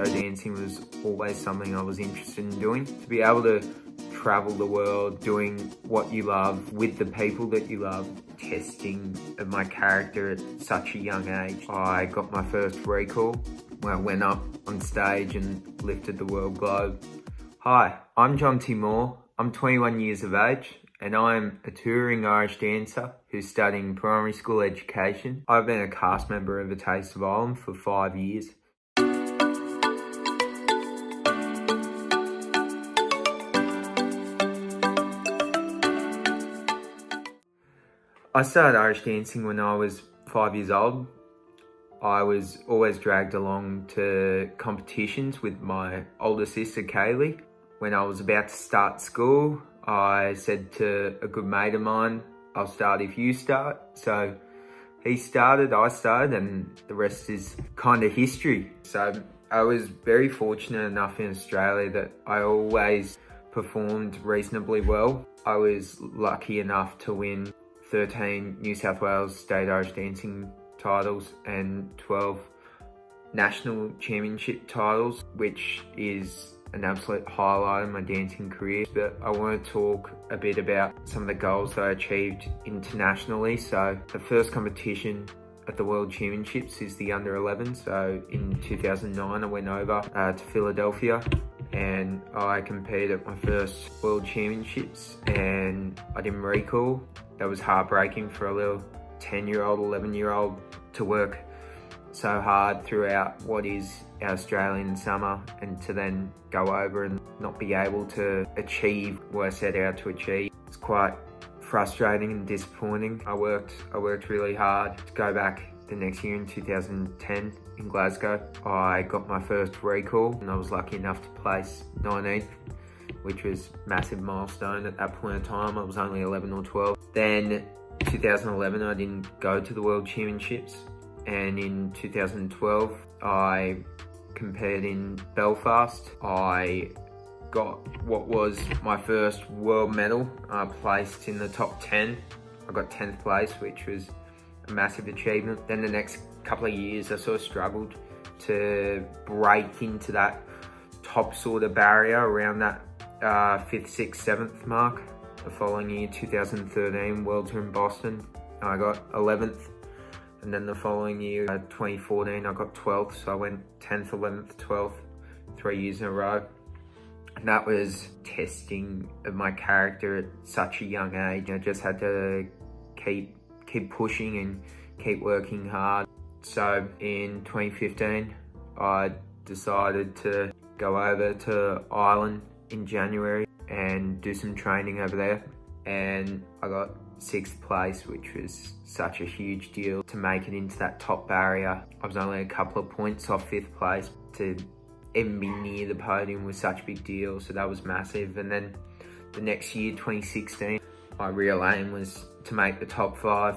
show dancing was always something I was interested in doing. To be able to travel the world doing what you love with the people that you love, testing of my character at such a young age. I got my first recall when I went up on stage and lifted the world globe. Hi, I'm Jonty Moore. I'm 21 years of age and I'm a touring Irish dancer who's studying primary school education. I've been a cast member of A Taste of Ireland for 5 years. I started Irish dancing when I was 5 years old. I was always dragged along to competitions with my older sister Kaylee. When I was about to start school, I said to a good mate of mine, I'll start if you start. So he started, I started, and the rest is kind of history. So I was very fortunate enough in Australia that I always performed reasonably well. I was lucky enough to win 13 New South Wales State Irish Dancing titles and 12 National Championship titles, which is an absolute highlight of my dancing career. But I want to talk a bit about some of the goals that I achieved internationally. So the first competition at the World Championships is the under 11. So in 2009, I went over to Philadelphia and I competed at my first World Championships and I didn't recall. That was heartbreaking for a little 10-year-old, 11-year-old to work so hard throughout what is our Australian summer and to then go over and not be able to achieve what I set out to achieve. It's quite frustrating and disappointing. I worked really hard to go back the next year in 2010 in Glasgow. I got my first recall and I was lucky enough to place 19th, which was a massive milestone at that point in time. I was only 11 or 12. Then 2011, I didn't go to the World Championships. And in 2012, I competed in Belfast. I got what was my first world medal. I placed in the top 10. I got 10th place, which was a massive achievement. Then the next couple of years, I sort of struggled to break into that top sort of barrier around that 5th, 6th, 7th mark. The following year, 2013, Worlds were in Boston. I got 11th. And then the following year, 2014, I got 12th. So I went 10th, 11th, 12th, 3 years in a row. And that was testing of my character at such a young age. I just had to keep pushing and keep working hard. So in 2015, I decided to go over to Ireland in January and do some training over there. And I got 6th place, which was such a huge deal to make it into that top barrier. I was only a couple of points off 5th place. To even be near the podium was such a big deal, so that was massive. And then the next year, 2016, my real aim was to make the top 5.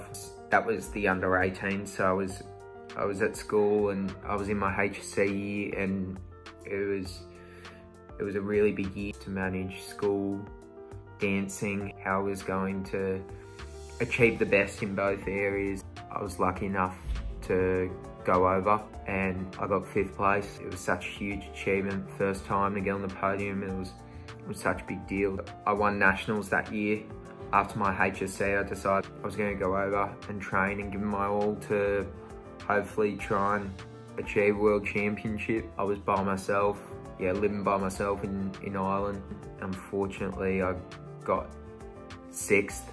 That was the under 18, so I was at school and I was in my HSC year, and it was a really big year to manage school, dancing, how I was going to achieve the best in both areas. I was lucky enough to go over and I got 5th place. It was such a huge achievement. First time to get on the podium, it was such a big deal. I won nationals that year. After my HSC, I decided I was going to go over and train and give my all to hopefully try and achieve World Championship. I was by myself, living by myself in Ireland. Unfortunately, I got 6th.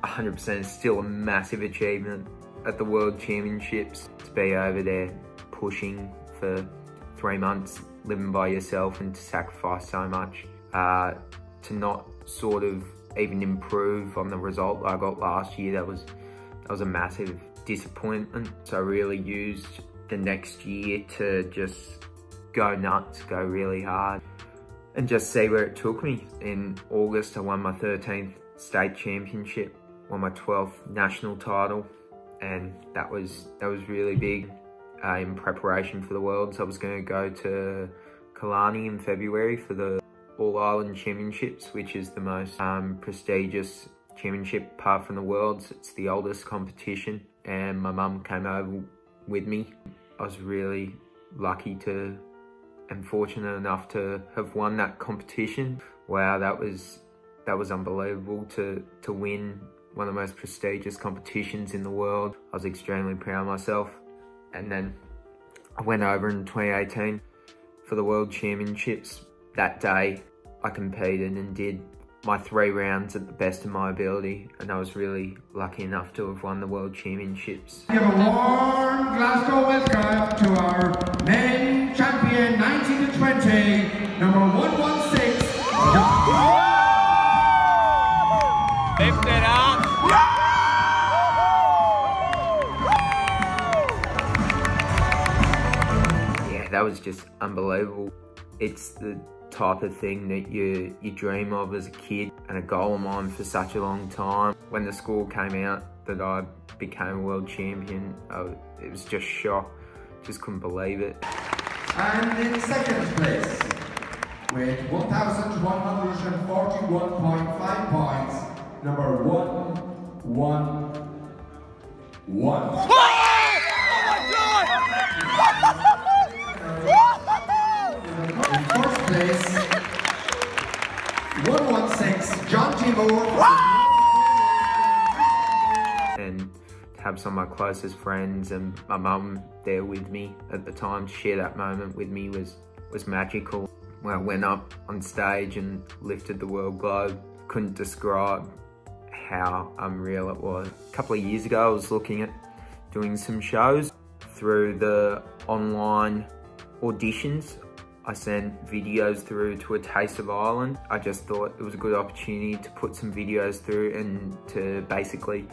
100% is still a massive achievement at the World Championships. To be over there pushing for 3 months, living by yourself, and to sacrifice so much, to not sort of even improve on the result I got last year, that was a massive disappointment. So I really used the next year to just go nuts, go really hard, and just see where it took me. In August, I won my 13th state championship, won my 12th national title, and that was really big in preparation for the Worlds. I was going to go to Killarney in February for the All-Ireland Championships, which is the most prestigious championship apart from the Worlds. It's the oldest competition, and my mum came over with me. I was really lucky to and fortunate enough to have won that competition. Wow, that was unbelievable to win one of the most prestigious competitions in the world. I was extremely proud of myself. And then I went over in 2018 for the World Championships. That day I competed and did my 3 rounds at the best of my ability, and I was really lucky enough to have won the World Championships. Give a warm Glasgow welcome to our main champion 19 to 20, number 116. Lift it up. Yeah, that was just unbelievable. It's the type of thing that you dream of as a kid, and a goal of mine for such a long time. When the score came out that I became a world champion, it was just shock. Just couldn't believe it. And in second place, with 1,141.5 points, number 111. In first place, 116, Jonty. And to have some of my closest friends and my mum there with me at the time to share that moment with me was magical. When I went up on stage and lifted the world globe, couldn't describe how unreal it was. A couple of years ago I was looking at doing some shows. Through the online auditions, I sent videos through to A Taste of Ireland. I just thought it was a good opportunity to put some videos through and to basically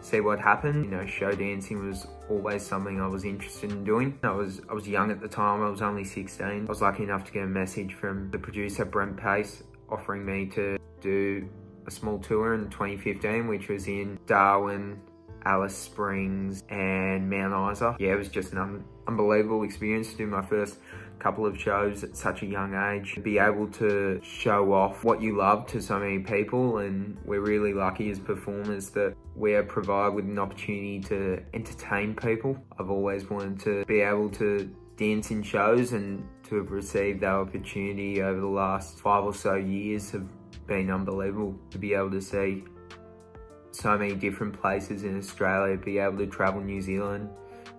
see what happened. You know, show dancing was always something I was interested in doing. I was young at the time, I was only 16. I was lucky enough to get a message from the producer, Brent Pace, offering me to do a small tour in 2015, which was in Darwin, Alice Springs and Mount Isa. Yeah, it was just an unbelievable experience to do my first couple of shows at such a young age. To be able to show off what you love to so many people, and we're really lucky as performers that we are provided with an opportunity to entertain people. I've always wanted to be able to dance in shows, and to have received that opportunity over the last 5 or so years have been unbelievable. To be able to see so many different places in Australia, be able to travel New Zealand,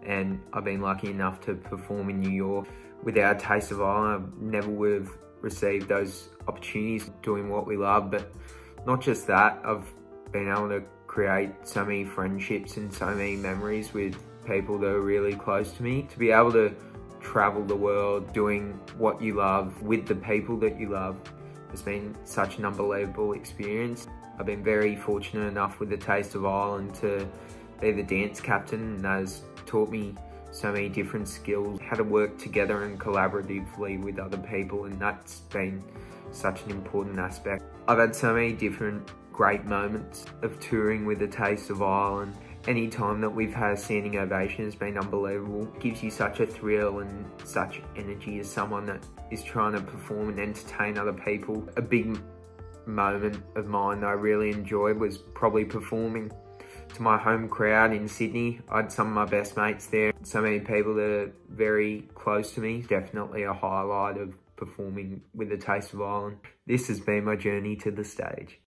and I've been lucky enough to perform in New York. Without A Taste of Ireland, I never would have received those opportunities doing what we love. But not just that, I've been able to create so many friendships and so many memories with people that are really close to me. To be able to travel the world doing what you love with the people that you love has been such an unbelievable experience. I've been very fortunate enough with A Taste of Ireland to be the dance captain, and that has taught me so many different skills, how to work together and collaboratively with other people, and that's been such an important aspect. I've had so many different great moments of touring with A Taste of Ireland. Any time that we've had a standing ovation has been unbelievable. It gives you such a thrill and such energy as someone that is trying to perform and entertain other people. A big moment of mine that I really enjoyed was probably performing to my home crowd in Sydney. I had some of my best mates there. So many people that are very close to me. Definitely a highlight of performing with A Taste of Ireland. This has been my journey to the stage.